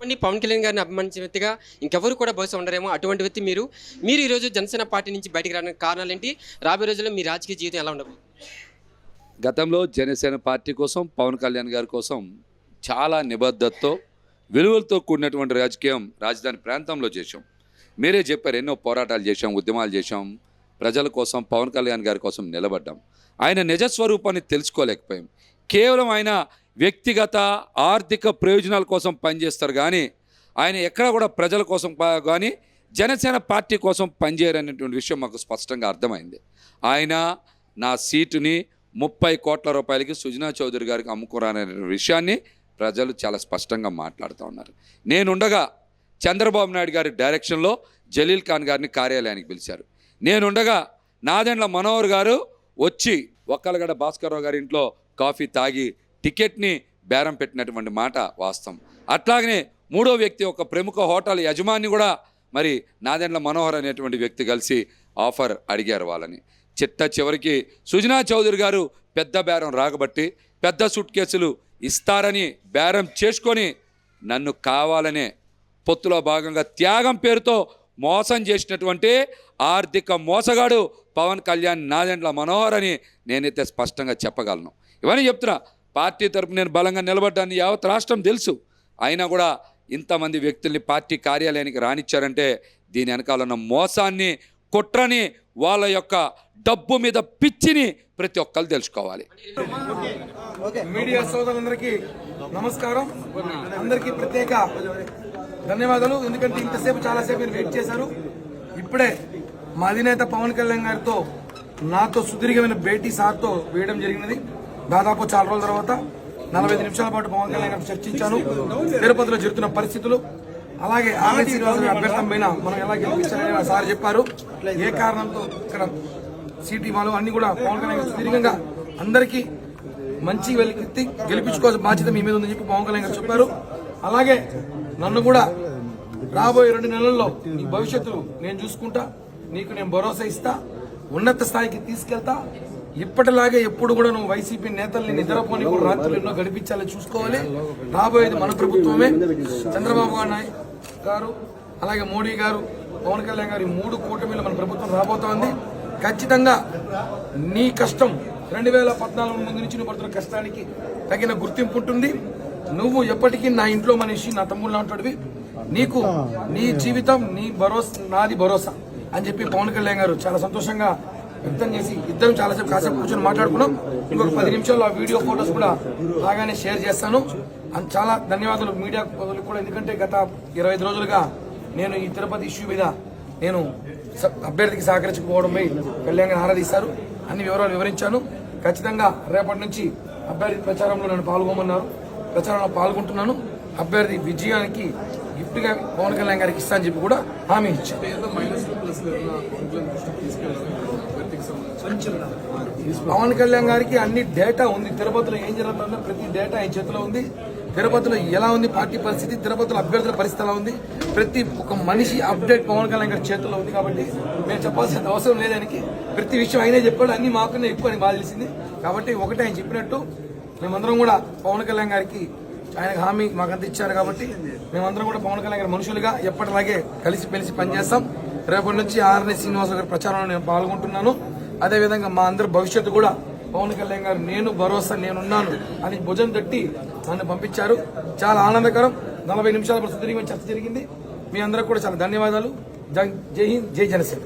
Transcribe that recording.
చెప్పండి, పవన్ కళ్యాణ్ గారిని అభిమానించిన వ్యక్తిగా ఇంకెవరు కూడా బహుశా ఉండరేమో. అటువంటి వ్యక్తి మీరు ఈరోజు జనసేన పార్టీ నుంచి బయటకు రావడానికి కారణాలు ఏంటి? రాబోయే రోజుల్లో మీ రాజకీయ జీవితం ఎలా ఉండబోతుంది? గతంలో జనసేన పార్టీ కోసం పవన్ కళ్యాణ్ గారి కోసం చాలా నిబద్ధతతో విలువలతో కూడినటువంటి రాజకీయం రాజధాని ప్రాంతంలో చేశాం. మీరే చెప్పారు, ఎన్నో పోరాటాలు చేశాం, ఉద్యమాలు చేశాం, ప్రజల కోసం పవన్ కళ్యాణ్ గారి కోసం నిలబడ్డాం. ఆయన నిజస్వరూపాన్ని తెలుసుకోలేకపోయాం. కేవలం ఆయన వ్యక్తిగత ఆర్థిక ప్రయోజనాల కోసం పనిచేస్తారు కానీ ఆయన ఎక్కడ కూడా ప్రజల కోసం కానీ జనసేన పార్టీ కోసం పనిచేయరనేటువంటి విషయం మాకు స్పష్టంగా అర్థమైంది. ఆయన నా సీటుని 30 కోట్ల రూపాయలకి సుజనా చౌదరి గారికి అమ్ముకోరనే విషయాన్ని ప్రజలు చాలా స్పష్టంగా మాట్లాడుతూ ఉన్నారు. నేనుండగా చంద్రబాబు నాయుడు గారి డైరెక్షన్లో జలీల్ ఖాన్ గారిని కార్యాలయానికి పిలిచారు. నేనుండగా నాదెండ్ల మనోహర్ గారు వచ్చి ఒక్కలగడ్డ భాస్కర్రావు గారి ఇంట్లో కాఫీ తాగి టికెట్ని బేరం పెట్టినటువంటి మాట వాస్తవం. అట్లాగనే మూడో వ్యక్తి, ఒక ప్రముఖ హోటల్ యజమాని కూడా మరి నాదెండ్ల మనోహర్ అనేటువంటి వ్యక్తి కలిసి ఆఫర్ అడిగారు వాళ్ళని. చివరికి సుజనా చౌదరి గారు పెద్ద బేరం రాకబట్టి పెద్ద సూట్ కేసులు ఇస్తారని బేరం చేసుకొని నన్ను కావాలనే పొత్తులో భాగంగా త్యాగం పేరుతో మోసం చేసినటువంటి ఆర్థిక మోసగాడు పవన్ కళ్యాణ్ నాదెండ్ల మనోహర్ అని నేనైతే స్పష్టంగా చెప్పగలను. ఇవన్నీ చెప్తున్నా. పార్టీ తరపున నేను బలంగా నిలబడ్డాన్ని యావత్ రాష్ట్రం తెలుసు. అయినా కూడా ఇంతమంది వ్యక్తుల్ని పార్టీ కార్యాలయానికి రానిచ్చారంటే దీని వెనకాల ఉన్న మోసాన్ని, కుట్రని, వాళ్ళ యొక్క డబ్బు మీద పిచ్చిని ప్రతి ఒక్కరు తెలుసుకోవాలి. మీడియా సోదరులందరికీ నమస్కారం. అందరికీ ప్రత్యేక ధన్యవాదాలు. ఎందుకంటే ఇంతసేపు చాలాసేపు మీరు వెయిట్ చేశారు. ఇప్పుడే మా అధినేత పవన్ కళ్యాణ్ గారితో నాతో సుదీర్ఘమైన భేటీ సార్తో వేయడం జరిగినది. దాదాపు చాలా రోజుల తర్వాత 45 నిమిషాల పాటు పవన్ కళ్యాణ్ గారితో చర్చించాను. తిరుపతిలో జరుగుతున్న పరిస్థితులు, అలాగే ఆమె శ్రీనివాస అభ్యర్థం పైన మనం ఎలా గెలిపించాలని సార్ చెప్పారు. ఏ కారణంతో ఇక్కడ సిటీ వాళ్ళు అన్ని కూడా పవన్ కళ్యాణ్ గారు సుదీర్ఘంగా అందరికీ మంచి గెలిపించుకోవాల్సిన బాధ్యత మీ మీద ఉందని చెప్పి పవన్ కళ్యాణ్ గారు చెప్పారు. అలాగే నన్ను కూడా రాబోయే 2 నెలల్లో నీ భవిష్యత్తు నేను చూసుకుంటా, నీకు నేను భరోసా ఇస్తా, ఉన్నత స్థాయికి తీసుకెళ్తా. ఇప్పటిలాగే ఎప్పుడు కూడా నువ్వు వైసీపీ నేతల్ని నిద్రపోని రాత్రులు ఎన్నో గడిపించాలని చూసుకోవాలి. రాబోయేది మన ప్రభుత్వమే. చంద్రబాబు గారు, అలాగే మోడీ గారు, పవన్ కళ్యాణ్ గారు, 3 కూటమిలో మన ప్రభుత్వం రాబోతోంది. ఖచ్చితంగా నీ కష్టం 2014 ముందు నుంచి నువ్వు పడుతున్న కష్టానికి తగిన గుర్తింపు ఉంటుంది. నువ్వు ఎప్పటికీ నా ఇంట్లో మనిషి, నా తమ్ముళ్ళు అంటాడువి. నీకు నీ జీవితం నీ భరోసా, నాది భరోసా అని చెప్పి పవన్ కళ్యాణ్ గారు చాలా సంతోషంగా వ్యక్తం చేసి ఇద్దరం కాసేపు కూర్చొని మాట్లాడుకున్నాం. ఇంకొక 10 నిమిషాల్లో ఆ వీడియో ఫొటోస్ కూడా బాగానే షేర్ చేస్తాను. చాలా ధన్యవాదాలు మీడియా కూడా. ఎందుకంటే గత 25 రోజులుగా నేను ఈ తిరుపతి ఇష్యూ మీద నేను అభ్యర్థికి సహకరించకపోవడంపై కళ్యాణ్ గారు ఆరాధిస్తారు. అన్ని వివరాలు వివరించాను. ఖచ్చితంగా రేపటి నుంచి అభ్యర్థి ప్రచారంలో నన్ను పాల్గొమన్నారు. ప్రచారంలో పాల్గొంటున్నాను. అభ్యర్థి విజయానికి గిఫ్ట్గా పవన్ కళ్యాణ్ గారికి ఇస్తా అని చెప్పి కూడా హామీ ఇచ్చారు. పవన్ కళ్యాణ్ గారికి అన్ని డేటా ఉంది. తిరుపతిలో ఏం జరుగుతుందో ప్రతి డేటా ఆయన చేతిలో ఉంది. తిరుపతిలో ఎలా ఉంది పార్టీ పరిస్థితి, తిరుపతిలో అభ్యర్థుల పరిస్థితి ఎలా ఉంది, ప్రతి ఒక్క మనిషి అప్డేట్ పవన్ కళ్యాణ్ గారి చేతిలో ఉంది. కాబట్టి మేము చెప్పాల్సిన అవసరం లేదానికి. ప్రతి విషయం ఆయనే చెప్పాడు. అన్ని మాకన్నా ఎక్కువ అని బాగా తెలిసింది. కాబట్టి ఒకటి ఆయన చెప్పినట్టు మేమందరం కూడా పవన్ కళ్యాణ్ గారికి ఆయనకు హామీ మాకంతా ఇచ్చారు. కాబట్టి మేమందరం కూడా పవన్ కళ్యాణ్ గారి మనుషులుగా ఎప్పటిలాగే కలిసి పనిచేస్తాం. రేపటి నుంచి ఆర్ఎన్ శ్రీనివాస గారి ప్రచారంలో నేను పాల్గొంటున్నాను. అదేవిధంగా మా అందరి భవిష్యత్తు కూడా పవన్ కళ్యాణ్ గారు నేను భరోసా, నేనున్నాను అని భుజం తట్టి నన్ను పంపించారు. చాలా ఆనందకరం. 40 నిమిషాల సుదీర్ఘమైన చర్చ జరిగింది. మీ అందరికి కూడా చాలా ధన్యవాదాలు. జై హింద్, జై జనసేన.